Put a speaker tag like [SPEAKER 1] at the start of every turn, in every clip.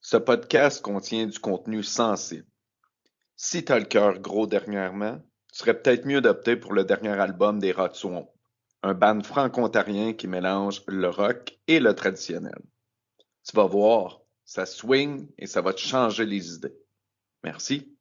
[SPEAKER 1] Ce podcast contient du contenu sensible. Si t'as le cœur gros dernièrement, tu serais peut-être mieux d'opter pour le dernier album des Rod Swamp, un band franco-ontarien qui mélange le rock et le traditionnel. Tu vas voir, ça swing et ça va te changer les idées. Merci.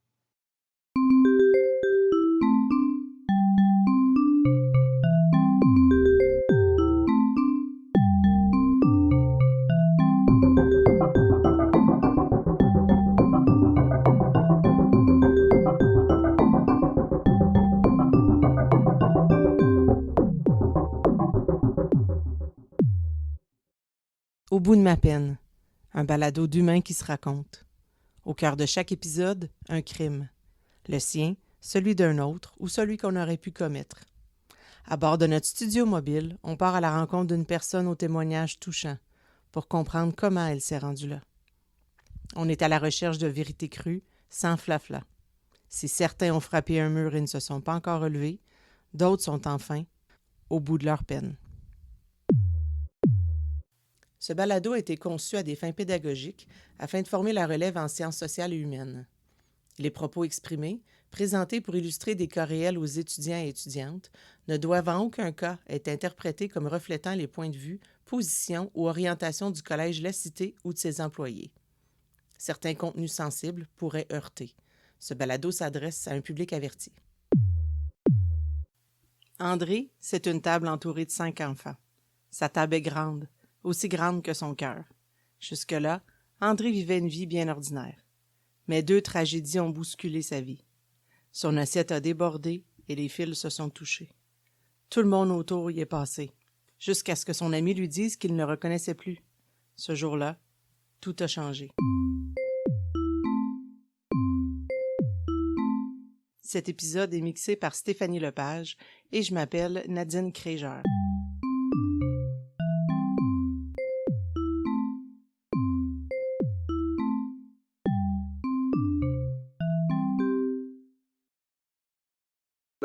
[SPEAKER 2] Au bout de ma peine, un balado d'humains qui se racontent. Au cœur de chaque épisode, un crime. Le sien, celui d'un autre ou celui qu'on aurait pu commettre. À bord de notre studio mobile, on part à la rencontre d'une personne au témoignage touchant pour comprendre comment elle s'est rendue là. On est à la recherche de vérités crues, sans flafla. Si certains ont frappé un mur et ne se sont pas encore relevés, d'autres sont enfin au bout de leur peine. Ce balado a été conçu à des fins pédagogiques afin de former la relève en sciences sociales et humaines. Les propos exprimés, présentés pour illustrer des cas réels aux étudiants et étudiantes, ne doivent en aucun cas être interprétés comme reflétant les points de vue, positions ou orientations du Collège La Cité ou de ses employés. Certains contenus sensibles pourraient heurter. Ce balado s'adresse à un public averti. André, c'est une table entourée de 5 enfants. Sa table est grande, aussi grande que son cœur. Jusque-là, André vivait une vie bien ordinaire. Mais 2 tragédies ont bousculé sa vie. Son assiette a débordé et les fils se sont touchés. Tout le monde autour y est passé, jusqu'à ce que son ami lui dise qu'il ne le reconnaissait plus. Ce jour-là, tout a changé. Cet épisode est mixé par Stéphanie Lepage et je m'appelle Nadine Créger.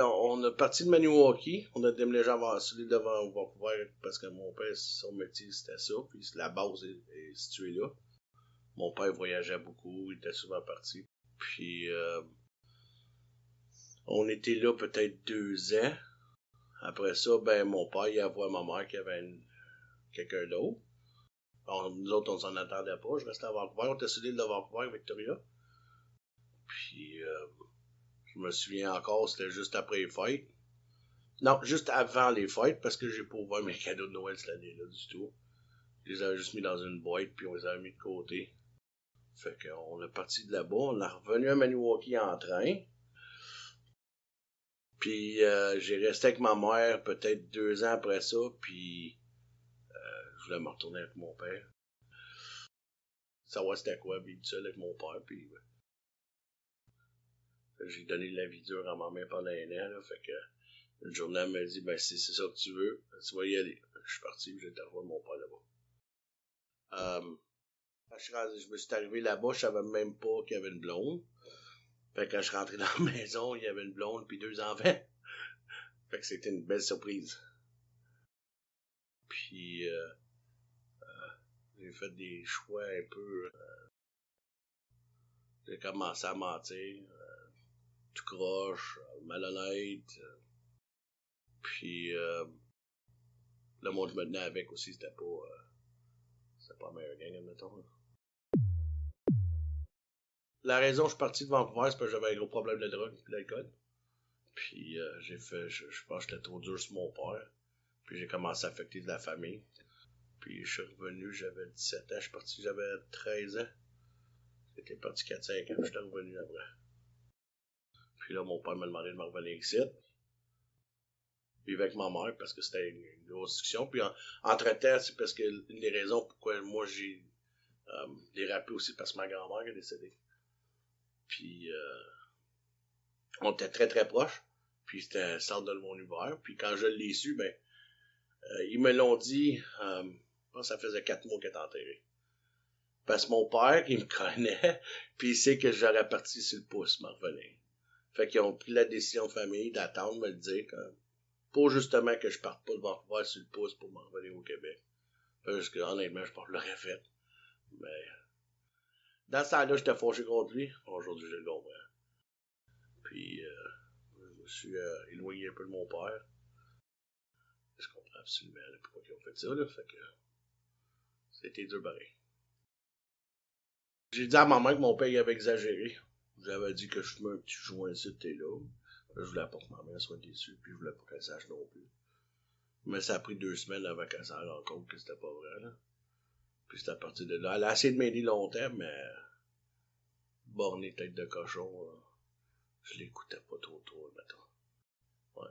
[SPEAKER 3] On a parti de Maniwaki, on a déménagé devant Vancouver parce que mon père, son métier c'était ça, puis la base est située là. Mon père voyageait beaucoup, il était souvent parti. Puis on était là peut-être 2 ans. Après ça, mon père il a vu à ma mère qu'il y avait quelqu'un d'autre. Nous autres, on s'en attendait pas. Je restais à Vancouver, on était sur l'île de Vancouver, Victoria. Puis je me souviens encore, c'était juste après les fêtes. Non, juste avant les fêtes, parce que j'ai pas ouvert mes cadeaux de Noël cette année-là du tout. Je les avais juste mis dans une boîte, puis on les avait mis de côté. Fait qu'on est parti de là-bas, on est revenu à Maniwaki en train. Puis j'ai resté avec ma mère peut-être 2 ans après ça, puis je voulais me retourner avec mon père. Savoir c'était quoi vivre seul avec mon père, puis j'ai donné de la vie dure à ma mère pendant 1 an, là, fait que une journée, elle m'a dit, si c'est ça que tu veux, tu vas y aller. Je suis parti, j'ai été revoir mon père là-bas. Quand je me suis arrivé là-bas, je savais même pas qu'il y avait une blonde. Fait que quand je suis rentré dans la maison, il y avait une blonde puis 2 enfants. Fait que c'était une belle surprise. Puis j'ai fait des choix un peu. J'ai commencé à mentir, tout croche, malhonnête. Puis le monde que je me tenais avec aussi, c'était pas la meilleure gang, admettons. La raison que je suis parti de Vancouver, c'est parce que j'avais un gros problème de drogue et d'alcool. Puis j'ai fait, je pense que j'étais trop dur sur mon père. Puis j'ai commencé à affecter de la famille. Puis je suis revenu, j'avais 17 ans, je suis parti, j'avais 13 ans. J'étais parti 4-5 ans, puis j'étais revenu après. Puis là, mon père m'a demandé de me revenir ici. Vivre avec ma mère, parce que c'était une grosse discussion. Puis entre-temps, c'est parce que une des raisons pourquoi moi j'ai dérapé aussi, parce que ma grand-mère est décédée. Puis on était très très proches. Puis c'était un centre de mon hiver. Puis quand je l'ai su, ils me l'ont dit, je pense que ça faisait 4 mois qu'elle était enterrée. Parce que mon père, il me connaît, puis il sait que j'aurais parti sur le pouce, me revenir. Fait qu'ils ont pris la décision de famille d'attendre, me le dire, pour justement que je parte pas de Vancouver sur le pouce pour me revenir au Québec. Parce que honnêtement, je pense que je l'aurais fait. Mais Dans ce temps-là, j'étais fâché contre lui. Aujourd'hui, je le comprends. Puis, je me suis éloigné un peu de mon père. Je comprends absolument là, pourquoi ils ont fait ça. Là, fait que c'était dur pareil. J'ai dit à ma mère que mon père il avait exagéré. J'avais dit que je fumais un petit joint ici, t'es là. Je voulais pas que ma mère soit déçue, puis je voulais pas qu'elle sache non plus. Mais ça a pris 2 semaines avant qu'elle s'en rende compte que c'était pas vrai, là. Puis c'est à partir de là. Elle a essayé de m'aider longtemps, mais bornée tête de cochon, je l'écoutais pas trop, mettons. Ouais.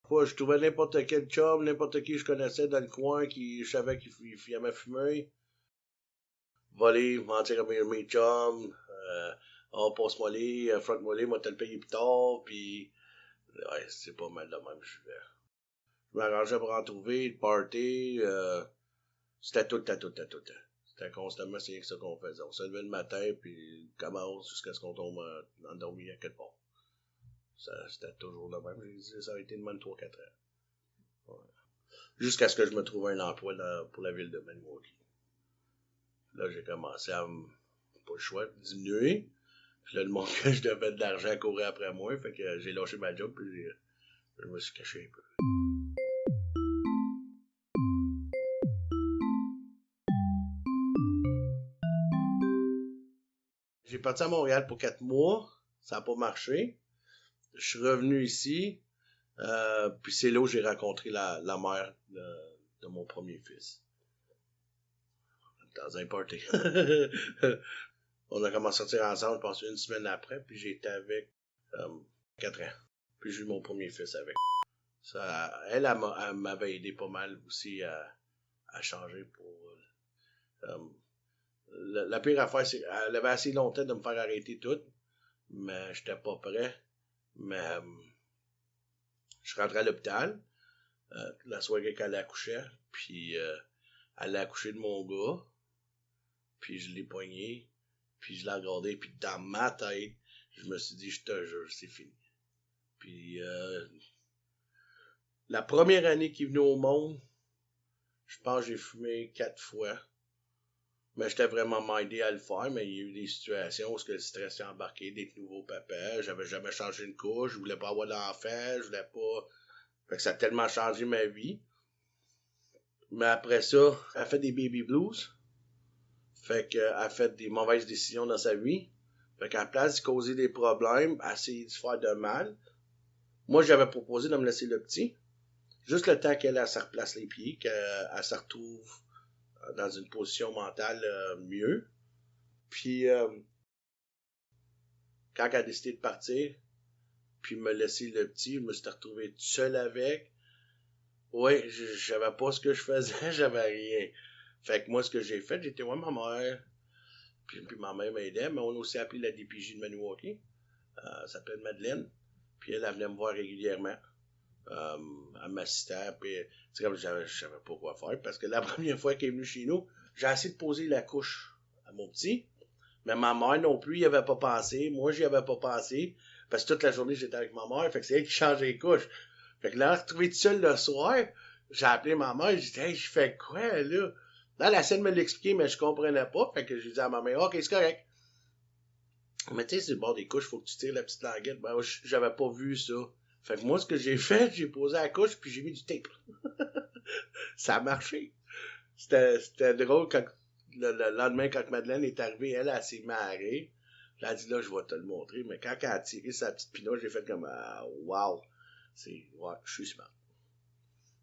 [SPEAKER 3] Fois, je trouvais n'importe quel chum, n'importe qui je connaissais dans le coin, qui je savais qu'il aimait fumer. Voler, mentir à mes chums, passe-moi les, frotte-moi les, moi te le payer plus tard, pis ouais, c'est pas mal de même, je m'arrangeais pour en trouver, le party, c'était tout le temps. C'était constamment, c'est ça qu'on faisait. On se levait le matin, puis commence jusqu'à ce qu'on tombe endormi à quelque part. C'était toujours le même. Ça a été de même 3-4 ans. Ouais. Jusqu'à ce que je me trouve un emploi pour la ville de Maniwaki. Là, j'ai commencé à pas le choix, diminuer. Puis là, le monde que je devais de l'argent courait après moi. Fait que j'ai lâché ma job, puis je me suis caché un peu. J'ai parti à Montréal pour 4 mois. Ça n'a pas marché. Je suis revenu ici. Puis c'est là où j'ai rencontré la mère de mon premier fils. Dans un party. On a commencé à sortir ensemble, je pense, 1 semaine après. Puis j'étais avec 4 ans. Puis j'ai eu mon premier fils avec. Ça, elle m'avait aidé pas mal aussi à changer pour... la pire affaire, c'est qu'elle avait assez longtemps de me faire arrêter tout, mais j'étais pas prêt. Mais je rentrais à l'hôpital la soirée qu'elle accouchait, puis elle a accouché de mon gars, puis je l'ai poigné, puis je l'ai regardé, puis dans ma tête, je me suis dit, je te jure, c'est fini. Puis la première année qu'il est venu au monde, je pense que j'ai fumé 4 fois. Mais j'étais vraiment mindé à le faire, mais il y a eu des situations où le stress s'est embarqué, d'être nouveau papa, j'avais jamais changé une couche, je voulais pas avoir d'enfant, je voulais pas... Fait que ça a tellement changé ma vie. Mais après ça, elle a fait des baby blues. Fait qu'elle a fait des mauvaises décisions dans sa vie. Fait qu'à la place de causer des problèmes, elle a essayé de se faire de mal. Moi, j'avais proposé de me laisser le petit. Juste le temps qu'elle se replace les pieds, qu'elle se retrouve dans une position mentale mieux. Puis, quand elle a décidé de partir, puis me laisser le petit, je me suis retrouvé tout seul avec. Ouais, je savais pas ce que je faisais, j'avais rien. Fait que moi, ce que j'ai fait, j'étais ouais, ma mère. Puis ma mère m'aidait, mais on a aussi appelé la DPJ de Maniwaki. Elle s'appelle Madeleine. Puis elle venait me voir régulièrement. Elle m'assistait, puis c'est comme je savais pas quoi faire. Parce que la première fois qu'elle est venue chez nous, j'ai essayé de poser la couche à mon petit. Mais ma mère non plus, il avait pas pensé. Moi, j'y avais pas pensé. Parce que toute la journée, j'étais avec ma mère. Fait que c'est elle qui changeait les couches. Fait que là, retrouvé tout seul le soir, j'ai appelé ma mère. J'ai dit, hey, je fais quoi, là? Là, la scène me l'expliquait, mais je comprenais pas. Fait que j'ai dit à ma mère, OK, c'est correct. Mais tu sais, c'est le bord des couches, faut que tu tires la petite languette. Ben, j'avais pas vu ça. Fait que moi, ce que j'ai fait, j'ai posé la couche, puis j'ai mis du tape. Ça a marché. C'était drôle quand le lendemain, quand Madeleine est arrivée, elle s'est marrée. Elle a dit, là, je vais te le montrer. Mais quand elle a tiré sa petite pinoche, j'ai fait comme, wow. Ouais, je suis smart.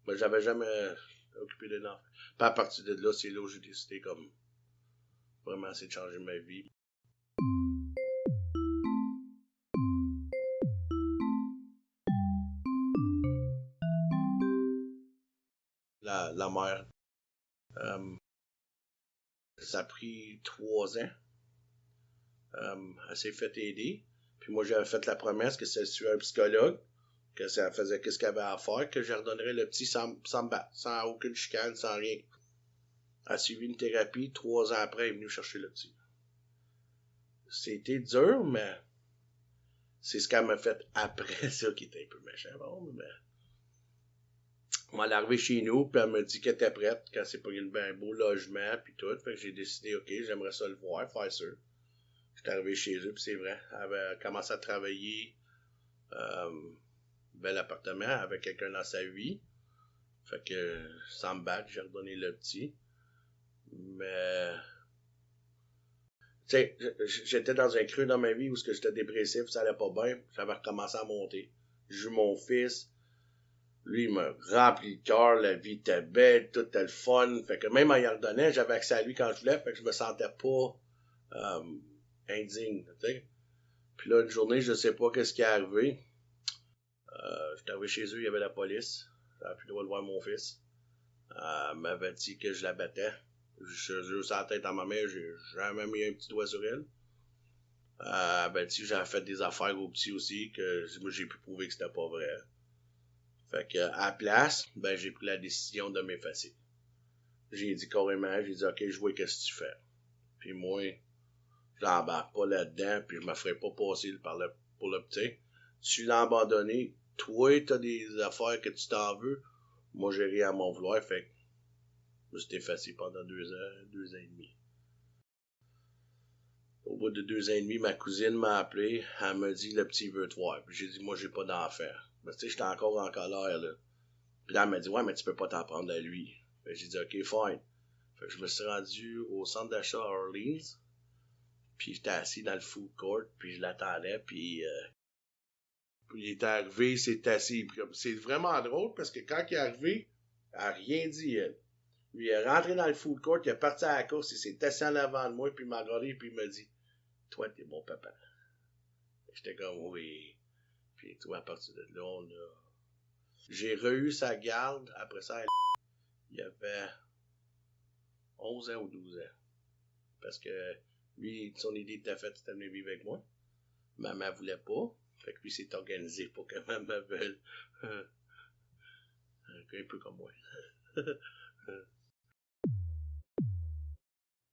[SPEAKER 3] Mais j'avais jamais occupé de l'enfant. Puis à partir de là, c'est là où j'ai décidé comme vraiment essayer de changer ma vie. La mère, ça a pris 3 ans. Elle s'est fait aider. Puis moi, j'avais fait la promesse que si elle suivait un psychologue, que ça faisait qu'est-ce qu'elle avait à faire, que je redonnerais le petit sans me battre, sans aucune chicane, sans rien. Elle a suivi une thérapie. 3 ans après, elle est venue chercher le petit. C'était dur, mais c'est ce qu'elle m'a fait après ça qui était un peu méchant. Bon, mais On est arrivé chez nous, puis elle m'a dit qu'elle était prête, qu'elle s'est pris un beau logement, puis tout. Fait que j'ai décidé, OK, j'aimerais ça le voir, faire ça. J'étais arrivé chez eux, puis c'est vrai. Elle avait commencé à travailler, bel appartement, avec quelqu'un dans sa vie. Fait que, sans me battre, j'ai redonné le petit. Mais, tu sais, j'étais dans un creux dans ma vie où j'étais dépressif, ça allait pas bien, j'avais recommencé à monter. J'ai eu mon fils, lui, il m'a rempli le cœur, la vie était belle, tout était le fun. Fait que même en y redonnant, j'avais accès à lui quand je voulais, fait que je me sentais pas indigne, tu sais. Puis là, une journée, je sais pas qu'est-ce qui est arrivé. J'étais arrivé chez eux, il y avait la police. J'avais plus le droit de voir mon fils. Elle m'avait dit que je la battais. Je sur la tête à ma mère, j'ai jamais mis un petit doigt sur elle. Elle m'a dit que j'avais fait des affaires au petit aussi, que moi j'ai pu prouver que c'était pas vrai. Fait que, à la place, ben, j'ai pris la décision de m'effacer. J'ai dit carrément, j'ai dit, OK, je vois qu'est-ce que tu fais. Puis moi, j'embarque pas là-dedans, puis je me ferai pas passer pour le petit. Tu l'as abandonné, toi, t'as des affaires que tu t'en veux, moi, j'ai rien à m'en vouloir, fait que je me suis effacé pendant 2 ans et demi. Au bout de 2 ans et demi, ma cousine m'a appelé, elle m'a dit, le petit veut te voir. Puis j'ai dit, moi, j'ai pas d'enfant. Mais tu sais, j'étais encore en colère, là. Puis là, elle m'a dit, ouais, mais tu peux pas t'en prendre à lui. Fait que j'ai dit, OK, fine. Fait que je me suis rendu au centre d'achat à Orleans. Puis j'étais assis dans le food court, puis je l'attendais, puis il est arrivé, c'est assis. C'est vraiment drôle, parce que quand il est arrivé, elle a rien dit, elle. Lui, il est rentré dans le food court, il est parti à la course, il s'est assis en avant de moi, puis il m'a regardé, puis il m'a dit, toi, t'es mon papa. J'étais comme, oui. Puis toi, à partir de là, j'ai re-eu sa garde, après ça, il y avait 11 ans ou 12 ans. Parce que lui, son idée était faite, c'était de venir vivre avec moi. Maman voulait pas. Fait que lui s'est organisé pour que maman veuille. Un peu comme moi.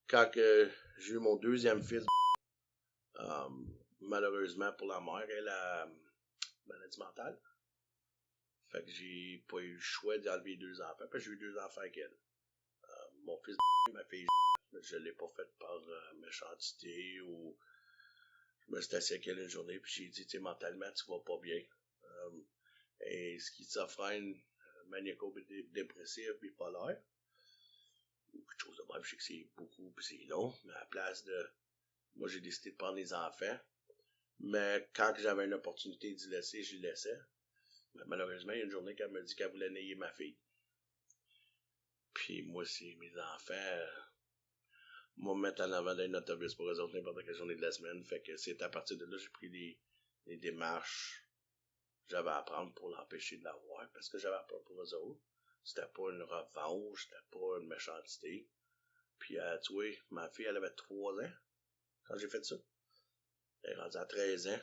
[SPEAKER 3] Quand j'ai eu mon deuxième fils, malheureusement pour la mère, elle a maladie mentale. Fait que j'ai pas eu le choix d'enlever 2 enfants, parce que j'ai eu 2 enfants avec elle. Mon fils, ma fille, je l'ai pas fait par méchanceté ou je me suis assis avec elle une journée puis j'ai dit, tu sais, mentalement, tu vas pas bien. Et schizophrène, maniaco-dépressif, bipolaire, ou quelque chose de même, je sais que c'est beaucoup puis c'est long, mais à la place de, moi j'ai décidé de prendre les enfants, mais quand j'avais une opportunité d'y laisser, je les laissais. Mais malheureusement, il y a une journée qu'elle m'a dit qu'elle voulait naître ma fille. Puis moi, c'est mes enfants, moi, me mettre en avant d'un autobus pour eux autres n'importe quelle journée de la semaine. Fait que c'est à partir de là j'ai pris les démarches que j'avais à prendre pour l'empêcher de l'avoir, parce que j'avais peur pour eux autres. C'était pas une revanche, c'était pas une méchanceté. Puis, tu vois, ma fille, elle avait 3 ans quand j'ai fait ça. Elle est rendue à 13 ans.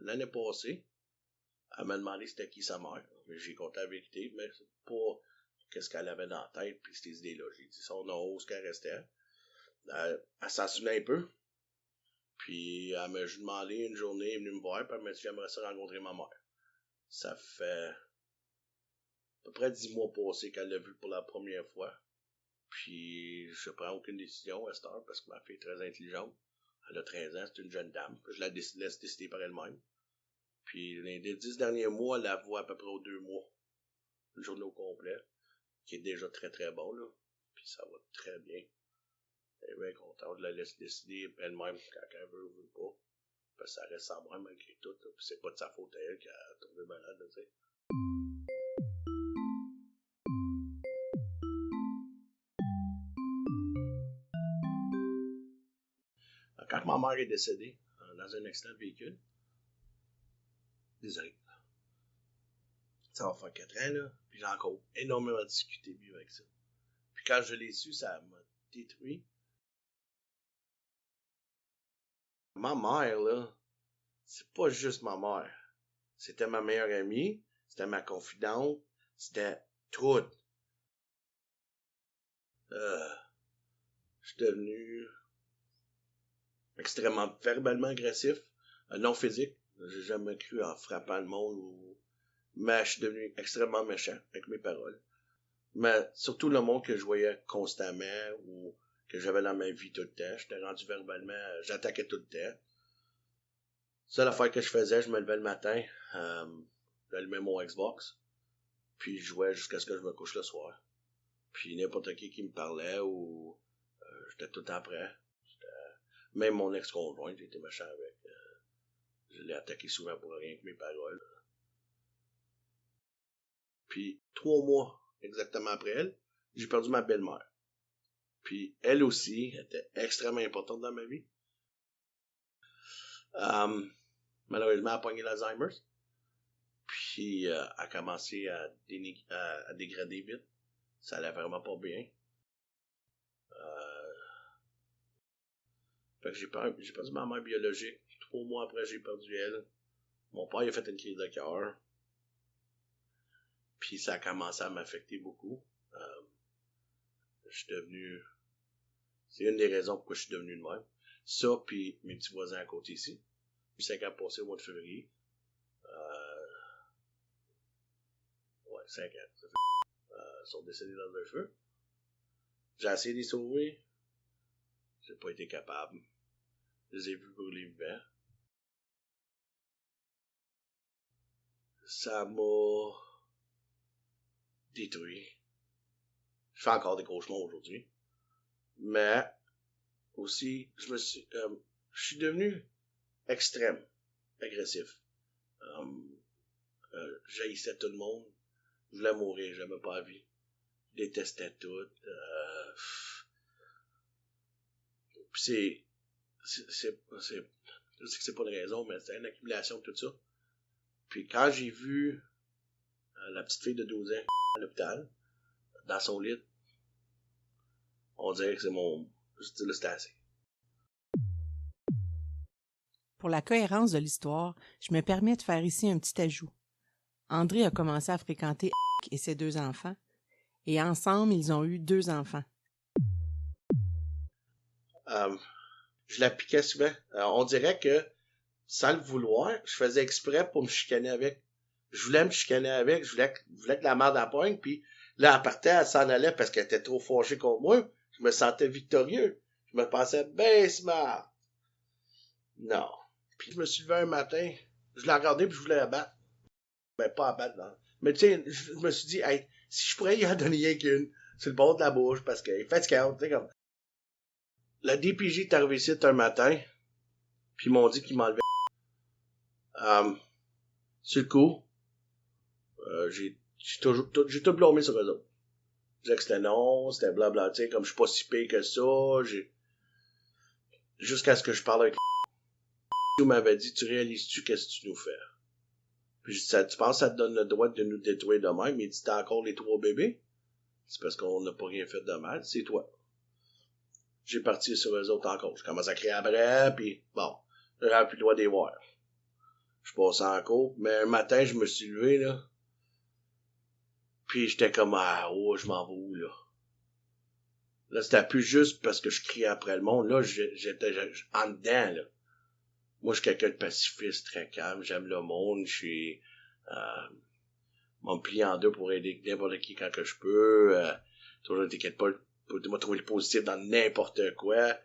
[SPEAKER 3] L'année passée, elle m'a demandé c'était qui sa mère. J'ai compté la vérité, mais c'est pas qu'est-ce qu'elle avait dans la tête, puis ces idées-là. J'ai dit son nom, ce qu'elle restait. Elle s'en souvenait un peu. Puis elle m'a juste demandé une journée, elle est venue me voir, puis elle m'a dit j'aimerais ça rencontrer ma mère. Ça fait à peu près 10 mois passés qu'elle l'a vue pour la première fois. Puis je prends aucune décision à cette heure parce que ma fille est très intelligente. Elle a 13 ans, c'est une jeune dame. Je la laisse décider par elle-même. Puis les 10 derniers mois, elle la voit à peu près aux 2 mois. Une journée au complet. Qui est déjà très très bon, là. Puis ça va très bien. Elle est bien contente, je la laisse décider elle-même quand elle veut ou veut pas. Parce que ça reste sans moi malgré tout. Là. Puis c'est pas de sa faute à elle qui a tombé malade, tu sais. Quand ma mère est décédée dans un accident de véhicule, désolé, ça va faire 4 ans, là, puis j'ai encore énormément discuté mieux avec ça. Puis quand je l'ai su, ça m'a détruit. Ma mère, là, c'est pas juste ma mère. C'était ma meilleure amie, c'était ma confidente, c'était tout. Je suis devenu extrêmement verbalement agressif, non physique. J'ai jamais cru en frappant le monde ou Mais je suis devenu extrêmement méchant avec mes paroles. Mais surtout le monde que je voyais constamment ou que j'avais dans ma vie tout le temps. J'étais rendu verbalement, j'attaquais tout le temps. Seule affaire que je faisais, je me levais le matin, j'allumais mon Xbox, puis je jouais jusqu'à ce que je me couche le soir. Puis n'importe qui me parlait ou j'étais tout le temps prêt. Même mon ex-conjoint, j'étais méchant avec. Je l'ai attaqué souvent pour rien que mes paroles. Puis 3 mois exactement après elle, j'ai perdu ma belle-mère. Puis elle aussi était extrêmement importante dans ma vie. Malheureusement, elle a pogné l'Alzheimer. Puis elle a commencé à dégrader vite. Ça allait vraiment pas bien. Fait que j'ai perdu ma mère biologique. 3 mois après, j'ai perdu elle. Mon père il a fait une crise de cœur. Puis ça a commencé à m'affecter beaucoup. Je suis devenu... C'est une des raisons pourquoi je suis devenu de même. Ça, puis mes petits voisins à côté ici. Puis 5 ans passés au mois de février. 5 ans. Ça fait... ils sont décédés dans le feu. J'ai essayé de les sauver. J'ai pas été capable. Je les ai vus brûler vivants. Ça m'a détruit. Je fais encore des cauchemars aujourd'hui. Mais aussi, je suis devenu extrême, agressif. J'haïssais tout le monde. Je voulais mourir, j'aimais pas la vie. Je détestais tout. Puis je sais que c'est pas une raison, mais c'est une accumulation de tout ça. Puis quand j'ai vu la petite fille de 12 ans à l'hôpital, dans son lit, on dirait que c'est mon... C'était assez.
[SPEAKER 2] Pour la cohérence de l'histoire, je me permets de faire ici un petit ajout. André a commencé à fréquenter et ses 2 enfants, et ensemble, ils ont eu 2 enfants.
[SPEAKER 3] Je la piquais souvent. On dirait que, sans le vouloir, je faisais exprès pour me chicaner avec. Je voulais me chicaner avec, je voulais que la merde la poigne, puis là, elle partait, elle s'en allait parce qu'elle était trop fâchée contre moi. Je me sentais victorieux. Je me pensais ben smart. Non. Puis je me suis levé un matin, je l'ai regardé puis je voulais la battre. Ben, pas la battre, non. Mais tu sais, je me suis dit, hey, si je pourrais y en donner rien qu'une, sur le bord de la bouche, parce qu'il est fatiguant, tu sais, comme. La DPJ est arrivée ici un matin, puis ils m'ont dit qu'ils m'enlevaient. Sur le coup, j'ai tout blâmé sur eux autres. Je disais que c'était non, c'était blabla, tu sais, comme je suis pas si pire que ça, jusqu'à ce que je parle avec il m'avait dit, tu réalises-tu qu'est-ce que tu nous fais? Puis je dis, tu penses que ça te donne le droit de nous détruire de même? Il dit, t'as encore les 3 bébés? C'est parce qu'on n'a pas rien fait de mal, c'est toi. J'ai parti sur eux autres encore. Je commence à crier après, puis bon, j'aurais plus le droit de les voir. Je passe en cours, mais un matin, je me suis levé, là. Puis j'étais comme, je m'en vais où, là? Là, c'était plus juste parce que je criais après le monde. Là, j'étais en dedans, là. Moi, je suis quelqu'un de pacifiste, très calme. J'aime le monde. Je suis... me plier en deux pour aider n'importe qui quand que je peux. Toujours été capable de trouver le positif dans n'importe quoi.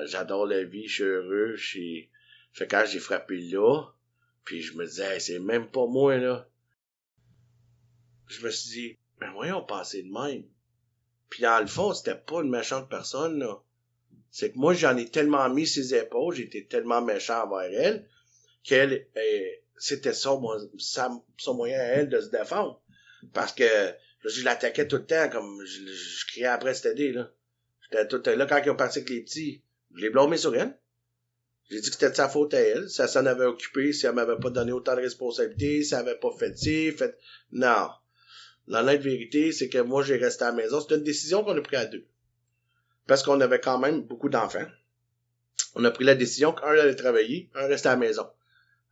[SPEAKER 3] J'adore la vie. Je suis heureux. Fait quand j'ai frappé là, puis je me disais, hey, c'est même pas moi, là. Je me suis dit, ben voyons passer de même. Puis dans le fond, c'était pas une méchante personne, là. C'est que moi, j'en ai tellement mis ses épaules, j'étais tellement méchant envers elle, qu'elle, c'était son moyen à elle de se défendre. Parce que je l'attaquais tout le temps, comme je criais après c'était là. J'étais tout là quand ils ont parti avec les petits. Je l'ai blâmé sur elle. J'ai dit que c'était de sa faute à elle. Si elle s'en avait occupé, si elle m'avait pas donné autant de responsabilités, si elle avait pas fait ci, fait... Non. L'honnête vérité, c'est que moi, j'ai resté à la maison. C'était une décision qu'on a prise à 2. Parce qu'on avait quand même beaucoup d'enfants. On a pris la décision qu'un allait travailler, un restait à la maison.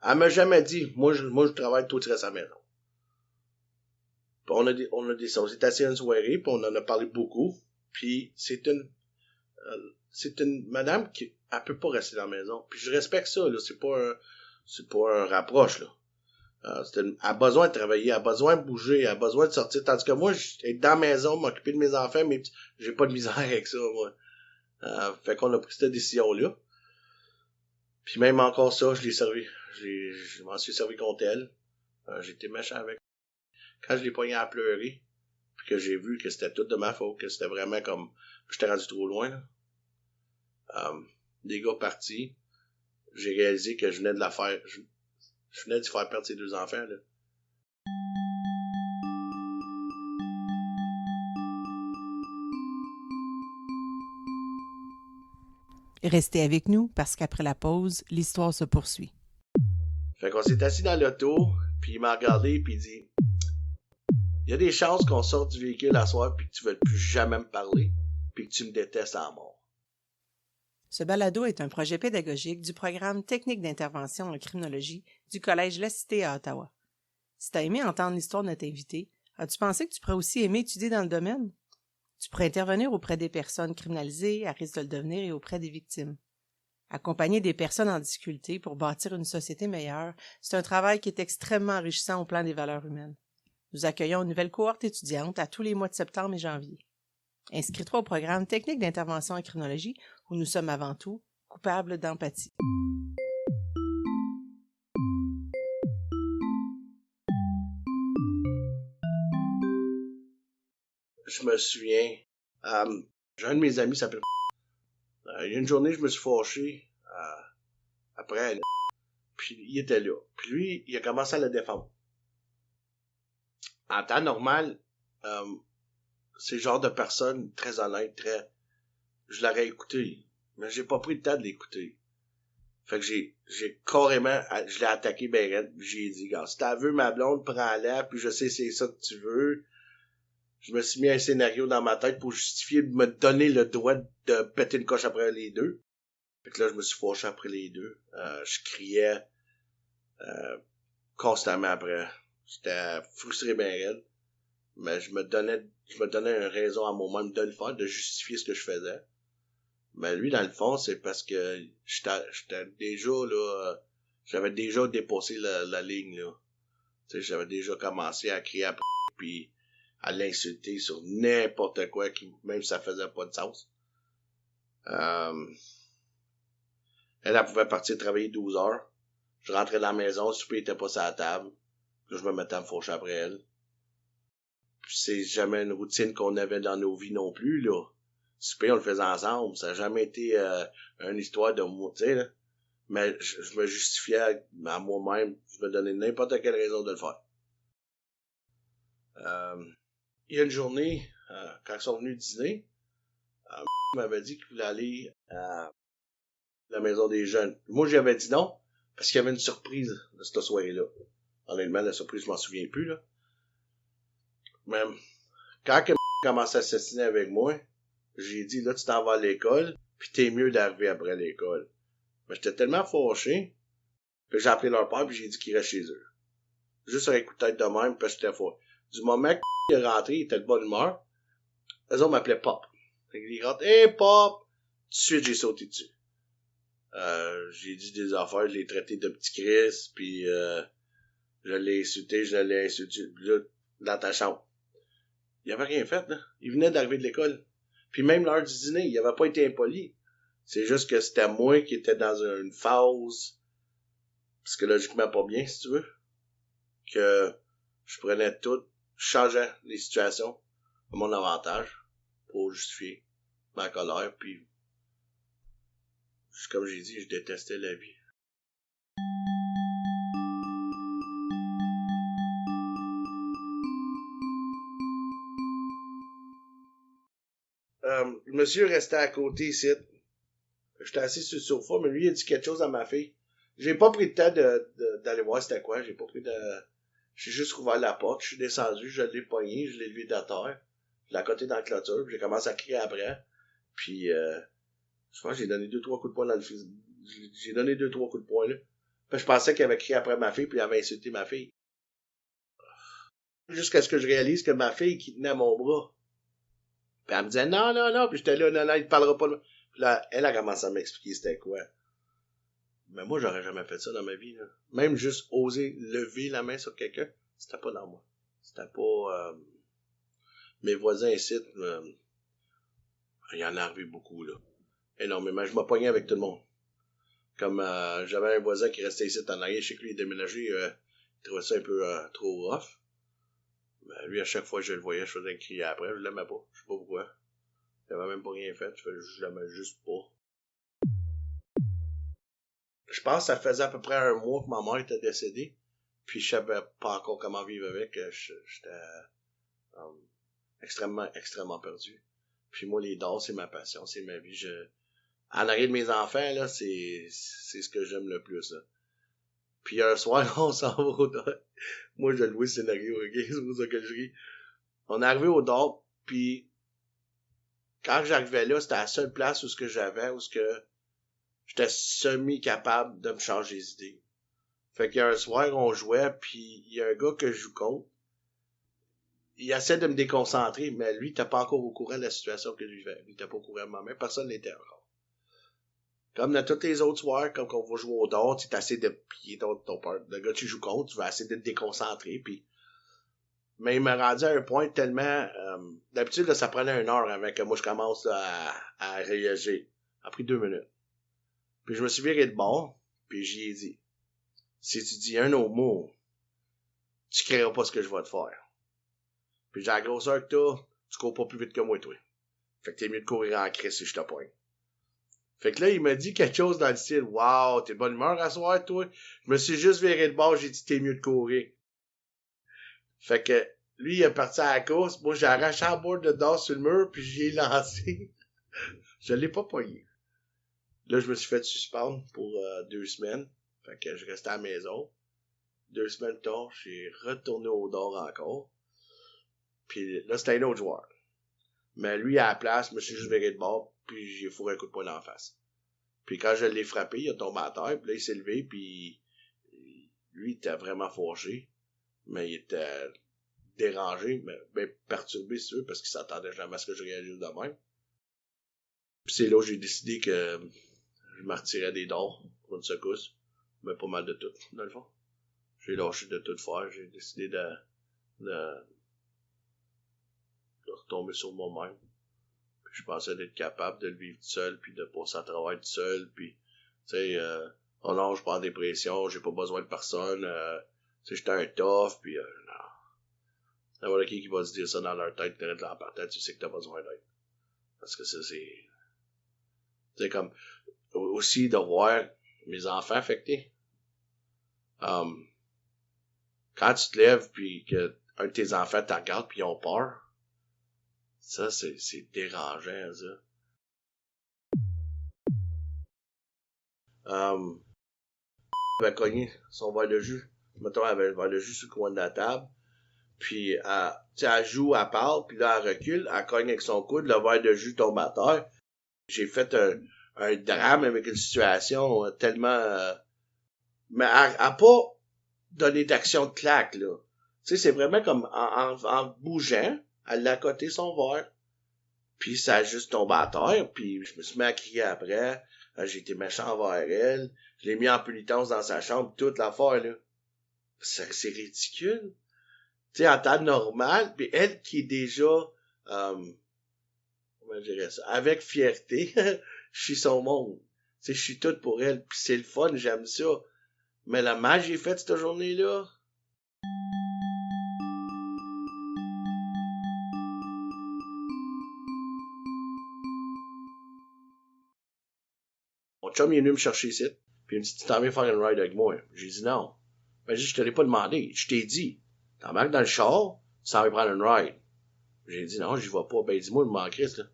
[SPEAKER 3] Elle m'a jamais dit, moi je travaille, toi tu restes à la maison. Puis on s'est assis une soirée, puis on en a parlé beaucoup. Puis c'est une madame qui, elle peut pas rester dans la maison. Puis je respecte ça, là. C'est pas un rapproche, là. Elle a besoin de travailler, elle a besoin de bouger, elle a besoin de sortir. Tandis que moi, être dans la maison, m'occuper de mes enfants, mais j'ai pas de misère avec ça, moi. Fait qu'on a pris cette décision-là. Puis même encore ça, je l'ai servi. Je m'en suis servi contre elle. J'ai été méchant avec. Quand je l'ai pogné à pleurer, puis que j'ai vu que c'était tout de ma faute, que c'était vraiment comme... J'étais rendu trop loin, là. Les gars partis, j'ai réalisé que je venais de la faire... Je venais d'y faire perdre ses 2 enfants, là.
[SPEAKER 2] Restez avec nous parce qu'après la pause, l'histoire se poursuit.
[SPEAKER 3] Fait qu'on s'est assis dans l'auto, puis il m'a regardé, puis il dit... Il y a des chances qu'on sorte du véhicule à soir, puis que tu ne veuilles plus jamais me parler, puis que tu me détestes à mort.
[SPEAKER 2] Ce balado est un projet pédagogique du programme Technique d'intervention en criminologie du Collège La Cité à Ottawa. Si tu as aimé entendre l'histoire de notre invité, as-tu pensé que tu pourrais aussi aimer étudier dans le domaine? Tu pourrais intervenir auprès des personnes criminalisées, à risque de le devenir, et auprès des victimes. Accompagner des personnes en difficulté pour bâtir une société meilleure, c'est un travail qui est extrêmement enrichissant au plan des valeurs humaines. Nous accueillons une nouvelle cohorte étudiante à tous les mois de septembre et janvier. Inscris-toi au programme Technique d'intervention en criminologie où nous sommes avant tout coupables d'empathie.
[SPEAKER 3] Je me souviens, j'ai un de mes amis qui s'appelle il y a une journée, je me suis fâché après, puis il était là. Puis lui, il a commencé à le défendre. En temps normal, c'est le genre de personne très honnête, je l'aurais écouté, mais j'ai pas pris le temps de l'écouter. Fait que j'ai carrément, je l'ai attaqué ben raide, j'ai dit, gars, si t'as vu ma blonde, prends-la, puis je sais c'est ça que tu veux. Je me suis mis un scénario dans ma tête pour justifier de me donner le droit de péter une coche après les deux. Fait que là, je me suis fâché après les deux. Je criais constamment après. J'étais frustré ben raide. Mais je me donnais une raison à moi-même de le faire, de justifier ce que je faisais. Mais lui, dans le fond, c'est parce que j'étais déjà, là, j'avais déjà dépassé la ligne, là. Tu sais, j'avais déjà commencé à crier après, puis à l'insulter sur n'importe quoi, même si ça faisait pas de sens. Elle pouvait partir travailler 12 heures. Je rentrais dans la maison, le souper était pas sur la table. Puis je me mettais à me faucher après elle. Puis c'est jamais une routine qu'on avait dans nos vies non plus, là. Le souper, on le faisait ensemble. Ça n'a jamais été une histoire de moi, tu sais, là. Mais je me justifiais à moi-même. Je me donnais n'importe quelle raison de le faire. Il y a une journée, quand ils sont venus dîner, m'avait dit qu'il voulait aller à la maison des jeunes. Moi, j'avais dit non, parce qu'il y avait une surprise de cette soirée-là. Honnêtement, la surprise, je m'en souviens plus, là. Mais quand il commence à s'assiner avec moi, j'ai dit, là, tu t'en vas à l'école, puis t'es mieux d'arriver après l'école. Mais j'étais tellement fâché que j'ai appelé leur père, puis j'ai dit qu'il reste chez eux. Juste un coup de tête de même, parce que j'étais fâché. Du moment qu'il est rentré, il était de bonne humeur, eux autres m'appelaient Pop. Fait qu'il rentre, hey Pop! Tout de suite, j'ai sauté dessus. J'ai dit des affaires, je l'ai traité de petit Chris, puis je l'ai insulté, là, dans ta chambre. Il avait rien fait, là. Il venait d'arriver de l'école. Puis même l'heure du dîner, il avait pas été impoli. C'est juste que c'était moi qui étais dans une phase psychologiquement pas bien, si tu veux. Que je prenais tout, je changeais les situations à mon avantage pour justifier ma colère, puis comme j'ai dit, je détestais la vie. Le monsieur restait à côté ici. J'étais assis sur le sofa, mais lui, il a dit quelque chose à ma fille. J'ai pas pris le temps d'aller voir c'était quoi. J'ai juste rouvert la porte, je suis descendu, je l'ai pogné, je l'ai levé de terre. Je l'ai accoté dans la clôture, puis j'ai commencé à crier après. Puis, je pense que j'ai donné 2-3 coups de poing dans le fusil. J'ai donné 2-3 coups de poing, là. Puis je pensais qu'il avait crié après ma fille, puis il avait insulté ma fille. Jusqu'à ce que je réalise que ma fille qui tenait à mon bras. Puis elle me disait non, puis j'étais là, non, il te parlera pas. Puis là, elle a commencé à m'expliquer c'était quoi. Mais moi, j'aurais jamais fait ça dans ma vie, là. Même juste oser lever la main sur quelqu'un, c'était pas dans moi. C'était pas... mes voisins ici, il y en a arrivé beaucoup, là. Énormément. Je m'appognais avec tout le monde. Comme j'avais un voisin qui restait ici en arrière, je sais que lui, il déménageait, il trouvait ça un peu trop rough. Mais lui, à chaque fois que je le voyais, je faisais un cri après, je l'aimais pas. Je sais pas pourquoi. Il avait même pas rien fait, je l'aimais juste pas. Je pense que ça faisait à peu près 1 mois que ma mère était décédée. Puis je savais pas encore comment vivre avec. J'étais extrêmement perdu. Puis moi, les dents, c'est ma passion, c'est ma vie. En arrière de mes enfants, là, c'est ce que j'aime le plus, là. Puis un soir, on s'en va au dehors. Moi, je louais le scénario, ok? C'est pour ça que je ris. On est arrivé au dehors, puis quand j'arrivais là, c'était la seule place où j'étais semi-capable de me changer les idées. Fait qu'il y a un soir, on jouait, puis il y a un gars que je joue contre. Il essaie de me déconcentrer, mais lui, il n'était pas encore au courant de la situation que je vivais. Lui, il n'était pas au courant de moi-même. Personne n'était encore. Comme dans tous les autres soirs, comme qu'on va jouer au dehors, tu essaies de piller le gars que tu joues contre, tu vas essayer de te déconcentrer, puis... Mais il m'a rendu à un point tellement... d'habitude, là, ça prenait 1 heure avant que moi, je commence là, à réagir. Ça a pris 2 minutes. Puis je me suis viré de bord, puis j'y ai dit, si tu dis un autre mot, tu créeras pas ce que je vais te faire. Puis j'ai la grosseur que t'as, tu cours pas plus vite que moi, toi. Fait que t'es mieux de courir en crise si je te poigne. Fait que là, il m'a dit quelque chose dans le style, wow, t'es de bonne humeur à soir, toi. Je me suis juste viré de bord, j'ai dit, t'es mieux de courir. Fait que, lui, il est parti à la course. Moi, j'ai arraché la board de dehors sur le mur, puis j'y ai lancé. Je l'ai pas pogné. Là, je me suis fait suspendre pour 2 semaines. Fait que je restais à la maison. 2 semaines tard, j'ai retourné au dehors encore. Puis là, c'était un autre joueur. Mais lui, à la place, je me suis juste viré de bord, puis j'ai fourré un coup de poing dans la face. Puis quand je l'ai frappé, il a tombé à terre, puis là, il s'est levé, puis lui, il était vraiment fâché. Mais il était dérangé, mais ben perturbé, si tu veux, parce qu'il s'attendait jamais à ce que je réagisse de même. Puis c'est là où j'ai décidé que je me retirais des dents pour une secousse. Mais pas mal de tout, dans le fond. J'ai lâché de tout faire. J'ai décidé de retomber sur moi-même. Puis je pensais d'être capable de le vivre tout seul, puis de passer à travers tout seul, puis, tu sais, oh non, je suis pas en dépression, j'ai pas besoin de personne, tu sais, j'étais un tough, puis non. N'importe qui va se dire ça dans leur tête, direct là en partant, tu sais que t'as pas besoin d'aide. Parce que ça, c'est... Tu sais, comme, aussi de voir mes enfants affectés. Quand tu te lèves, puis que un de tes enfants te regarde, puis ils ont peur, ça, c'est dérangeant, ça. Elle avait cogné son verre de jus. Mettons, elle avait le verre de jus sur le coin de la table. Puis, elle joue, elle parle, puis là, elle recule, elle cogne avec son coude, le verre de jus tombe à terre. J'ai fait un drame avec une situation tellement... mais elle a pas donné d'action de claque, là. Tu sais, c'est vraiment comme en bougeant, elle a coté son verre. Puis ça a juste tombé à terre, puis je me suis mis à crier après. J'ai été méchant envers elle. Je l'ai mis en pénitence dans sa chambre, toute l'affaire, là. C'est ridicule. Tu sais, en temps normal, puis elle qui est déjà, comment je dirais ça, avec fierté, je suis son monde. Tu sais, je suis tout pour elle, puis c'est le fun, j'aime ça. Mais la mal j'ai faite cette journée-là. Mon chum, il est venu me chercher ici, puis il me dit, tu t'en viens faire une ride avec moi? J'ai dit non. Ben, je te l'ai pas demandé, je t'ai dit. T'embarques dans le char, tu t'en vas prendre une ride. J'ai dit non, j'y vais pas. Ben, dis-moi, il me manque Christ, là.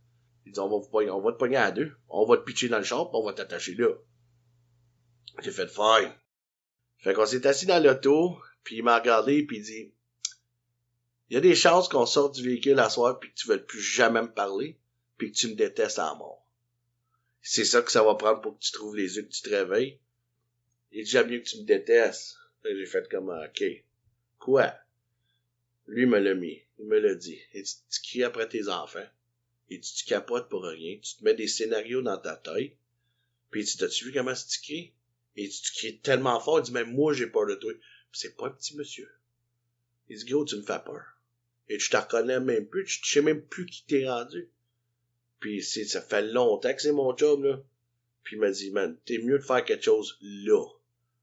[SPEAKER 3] Il dit, on va te pogner à deux. On va te pitcher dans le char, pis on va t'attacher là. J'ai fait fine. Fait qu'on s'est assis dans l'auto, puis il m'a regardé, puis il dit, il y a des chances qu'on sorte du véhicule à soir, puis que tu veuilles plus jamais me parler, puis que tu me détestes à mort. C'est ça que ça va prendre pour que tu trouves les yeux, que tu te réveilles. Il dit, j'aime mieux que tu me détestes. Fait que j'ai fait comme, ok. Quoi? Lui me l'a mis. Il me l'a dit. Il dit, tu cries après tes enfants. Il dit, tu capotes pour rien. Tu te mets des scénarios dans ta tête. Puis il dit, t'as-tu vu comment tu cries? Et tu cries tellement fort, il dit, même moi, j'ai peur de toi. Puis c'est pas un petit monsieur. Il dit, gros, tu me fais peur. Et tu te reconnais même plus, tu sais même plus qui t'es rendu. Puis ça fait longtemps que c'est mon job, là. Puis il m'a dit, man, t'es mieux de faire quelque chose là.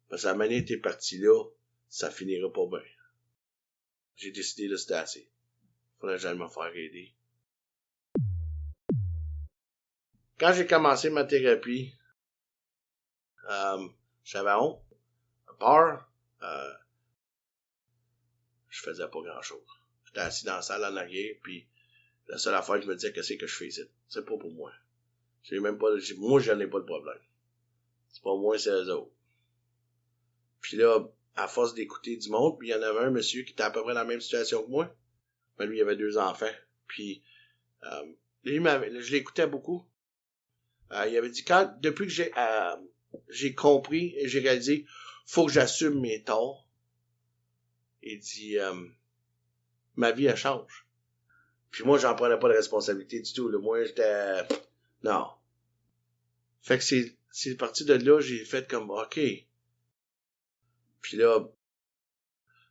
[SPEAKER 3] Parce que la manière que t'es parti là, ça finira pas bien. J'ai décidé de c'était assez. Faudrait que j'aille me faire aider. Quand j'ai commencé ma thérapie, j'avais honte, peur, je faisais pas grand chose. J'étais assis dans la salle en arrière, puis la seule affaire que je me disais, qu'est-ce que je fais ici? C'est pas pour moi. Moi, j'en ai pas de problème. C'est pas moi, c'est eux autres. Puis là, à force d'écouter du monde, puis il y en avait un monsieur qui était à peu près dans la même situation que moi. Mais lui, il avait 2 enfants. Puis, je l'écoutais beaucoup. Il avait dit, depuis que j'ai compris et j'ai réalisé, faut que j'assume mes torts. Il dit, ma vie, elle change. Puis moi, j'en prenais pas de responsabilité du tout. Là. Moi, j'étais, non. Fait que c'est parti de là, j'ai fait comme, OK. Puis là,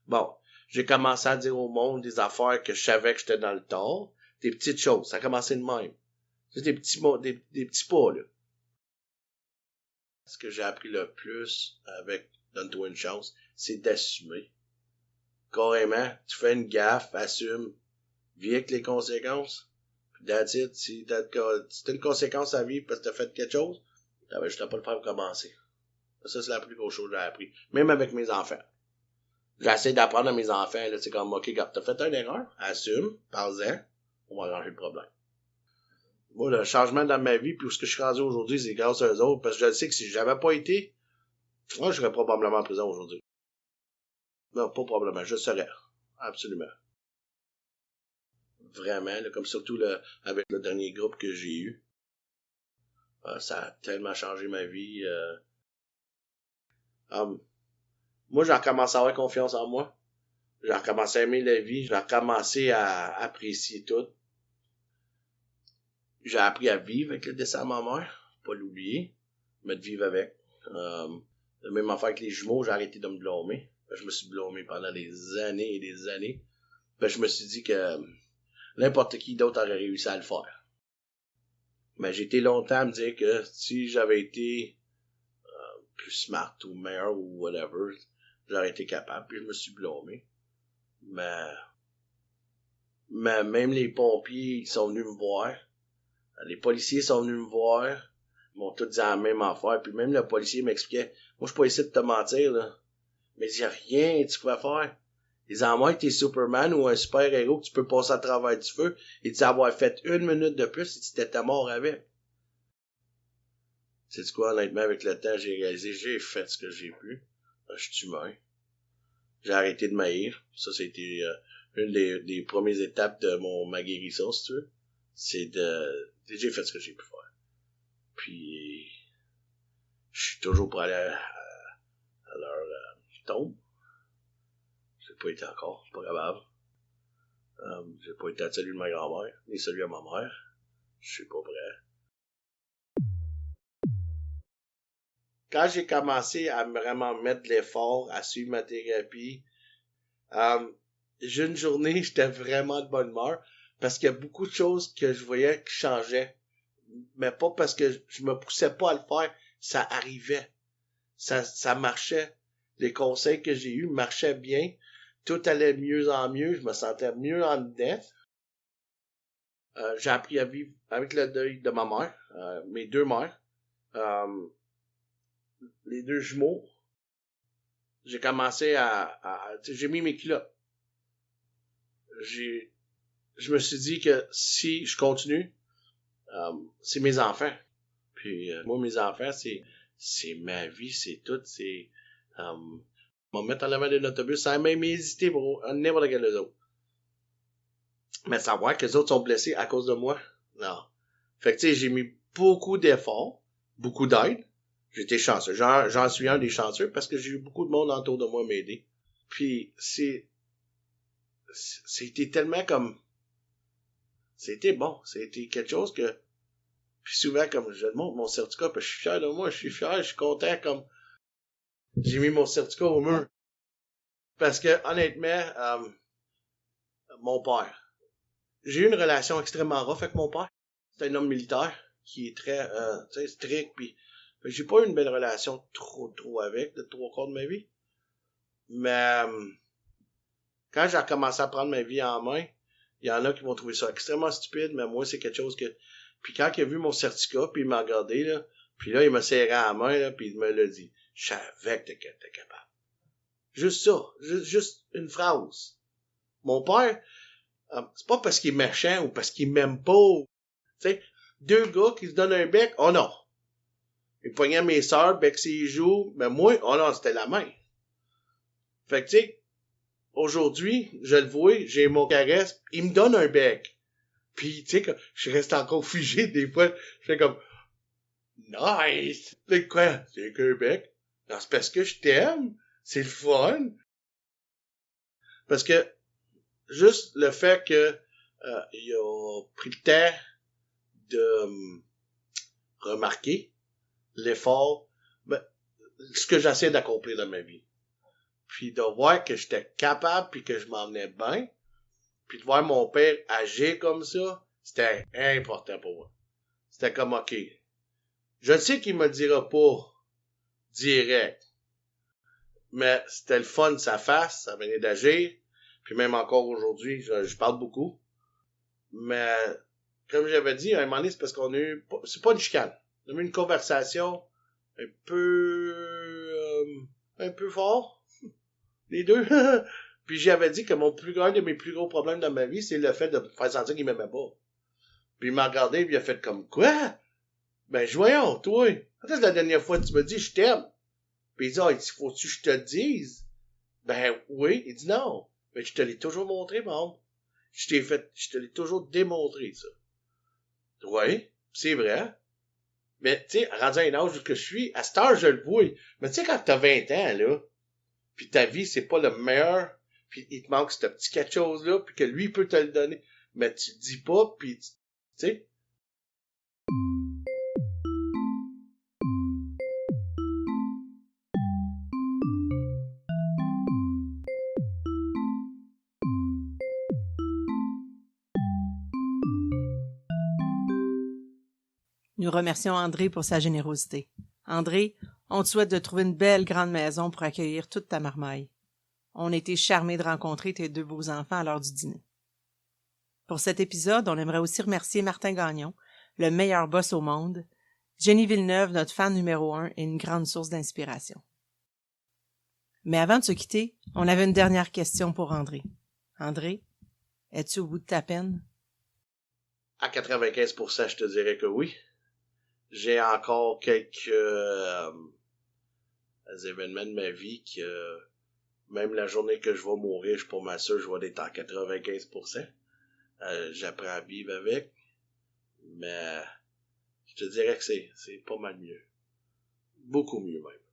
[SPEAKER 3] bon, j'ai commencé à dire au monde des affaires que je savais que j'étais dans le tort. Des petites choses. Ça a commencé de même. C'est des petits pas, là. Ce que j'ai appris le plus avec Donne-toi une chance, c'est d'assumer. Carrément, tu fais une gaffe, assume, vis avec les conséquences. Puis that's it. Si t'as une conséquence à vivre parce que t'as fait quelque chose, t'avais juste à pas le faire pour commencer. Ça, c'est la plus grosse chose que j'ai appris. Même avec mes enfants. J'essaie d'apprendre à mes enfants, là, c'est comme, OK, quand t'as fait une erreur, assume, parle-en, on va arranger le problème. Moi, le changement dans ma vie, puis où ce que je suis rendu aujourd'hui, c'est grâce à eux autres, parce que je sais que si j'avais pas été, moi, je serais probablement en prison aujourd'hui. Non, pas probablement, je serais. Absolument. Vraiment, là, comme surtout avec le dernier groupe que j'ai eu. Ça a tellement changé ma vie. Moi, j'ai recommencé à avoir confiance en moi. J'ai recommencé à aimer la vie. J'ai recommencé à apprécier tout. J'ai appris à vivre avec le décès de ma mère. Pas l'oublier. Mais de vivre avec. La même affaire avec les jumeaux, j'ai arrêté de me blâmer. Je me suis blâmé pendant des années et des années. Je me suis dit que n'importe qui d'autre aurait réussi à le faire. Mais j'ai été longtemps à me dire que si j'avais été plus smart ou meilleur ou whatever, j'aurais été capable. Puis je me suis blâmé. Mais même les pompiers, ils sont venus me voir. Les policiers sont venus me voir. Ils m'ont tous dit la même affaire. Puis même le policier m'expliquait, moi je suis pas ici de te mentir, là. Mais il y a rien que tu pourrais faire. Les à moins que t'es Superman ou un super-héros que tu peux passer à travers du feu et tu avoir fait 1 minute de plus et tu t'étais mort avec. C'est quoi, honnêtement, avec le temps, j'ai réalisé, j'ai fait ce que j'ai pu. Je suis humain. J'ai arrêté de m'haïr. Ça, c'était une des premières étapes de ma guérison, si tu veux. J'ai fait ce que j'ai pu faire. Puis, je suis toujours pour aller à leur tombe. J'ai pas été encore, c'est pas grave. J'ai pas été à celui de ma grand-mère, ni celui à ma mère. Je suis pas prêt. Quand j'ai commencé à vraiment mettre de l'effort, à suivre ma thérapie, une journée, j'étais vraiment de bonne humeur parce qu'il y a beaucoup de choses que je voyais qui changeaient. Mais pas parce que je me poussais pas à le faire, ça arrivait. Ça marchait. Les conseils que j'ai eus marchaient bien. Tout allait de mieux en mieux. Je me sentais mieux en dedans. J'ai appris à vivre avec le deuil de ma mère, mes 2 mères, les 2 jumeaux. J'ai commencé j'ai mis mes culottes. Je me suis dit que si je continue, c'est mes enfants. Puis moi, mes enfants, c'est ma vie, c'est tout. C'est me mettre en avant d'un autobus sans même hésiter pour n'importe quel autre. Mais savoir que les autres sont blessés à cause de moi, non. Fait que tu sais, j'ai mis beaucoup d'efforts, beaucoup d'aide. J'étais chanceux. J'en suis un des chanceux parce que j'ai eu beaucoup de monde autour de moi m'aider. Puis c'était tellement comme, c'était bon. C'était quelque chose que, puis souvent comme je montre mon certificat, puis je suis fier de moi, je suis fier, je suis content comme, J'ai mis mon certificat au mur. Parce que, honnêtement, mon père. J'ai eu une relation extrêmement rough avec mon père. C'est un homme militaire qui est très strict. Puis j'ai pas eu une belle relation trop avec, de 3/4 de ma vie. Mais quand j'ai commencé à prendre ma vie en main, il y en a qui vont trouver ça extrêmement stupide, mais moi, c'est quelque chose que... Puis quand il a vu mon certificat, puis il m'a regardé, là, puis là, il m'a serré à la main, là, puis il me l'a dit. Je savais que t'étais capable. Juste ça. Juste une phrase. Mon père, c'est pas parce qu'il est méchant ou parce qu'il m'aime pas. Tu sais, deux gars qui se donnent un bec, oh non. Il poignait mes sœurs, bec ses joues, mais moi, oh non, c'était la main. Fait que tu sais, aujourd'hui, je le vois, j'ai mon caresse, il me donne un bec. Puis tu sais, je reste encore figé des fois, je fais comme nice. C'est quoi? C'est qu'un bec? Non, c'est parce que je t'aime. C'est le fun. Parce que juste le fait que il a pris le temps de remarquer l'effort, ben, ce que j'essaie d'accomplir dans ma vie. Puis de voir que j'étais capable puis que je m'en venais bien, puis de voir mon père agir comme ça, c'était important pour moi. C'était comme, OK, je sais qu'il me dira pas direct, mais c'était le fun de sa face, ça venait d'agir, puis même encore aujourd'hui, je parle beaucoup, mais comme j'avais dit, à un moment donné, c'est parce qu'on a eu, c'est pas une chicane, on a eu une conversation un peu fort, les deux. Puis j'avais dit que un de mes plus gros problèmes dans ma vie, c'est le fait de me faire sentir qu'il m'aimait pas. Puis il m'a regardé et il a fait comme, quoi? Ben, voyons, toi. Quand est-ce la dernière fois que tu me dis je t'aime? Puis il dit, il dit, faut-tu que je te le dise? Ben, oui. Il dit, non. Mais je te l'ai toujours montré, mon. Je te l'ai toujours démontré, ça. Oui, c'est vrai. Mais, tu sais, rendu à un âge que je suis, à cette heure, je le vois. Mais tu sais, quand t'as 20 ans, là, puis ta vie, c'est pas le meilleur, puis il te manque ce petit quelque chose-là, puis que lui peut te le donner, mais tu le dis pas, puis tu sais.
[SPEAKER 2] Nous remercions André pour sa générosité. André, on te souhaite de trouver une belle grande maison pour accueillir toute ta marmaille. On a été charmés de rencontrer tes deux beaux enfants à l'heure du dîner. Pour cet épisode, on aimerait aussi remercier Martin Gagnon, le meilleur boss au monde, Jenny Villeneuve, notre fan numéro 1 et une grande source d'inspiration. Mais avant de se quitter, on avait une dernière question pour André. André, es-tu au bout de ta peine?
[SPEAKER 3] À 95%, je te dirais que oui. J'ai encore quelques événements de ma vie que même la journée que je vais mourir, je suis pas mal sûr que je vais être à 95%. J'apprends à vivre avec. Mais je te dirais que c'est pas mal mieux. Beaucoup mieux même.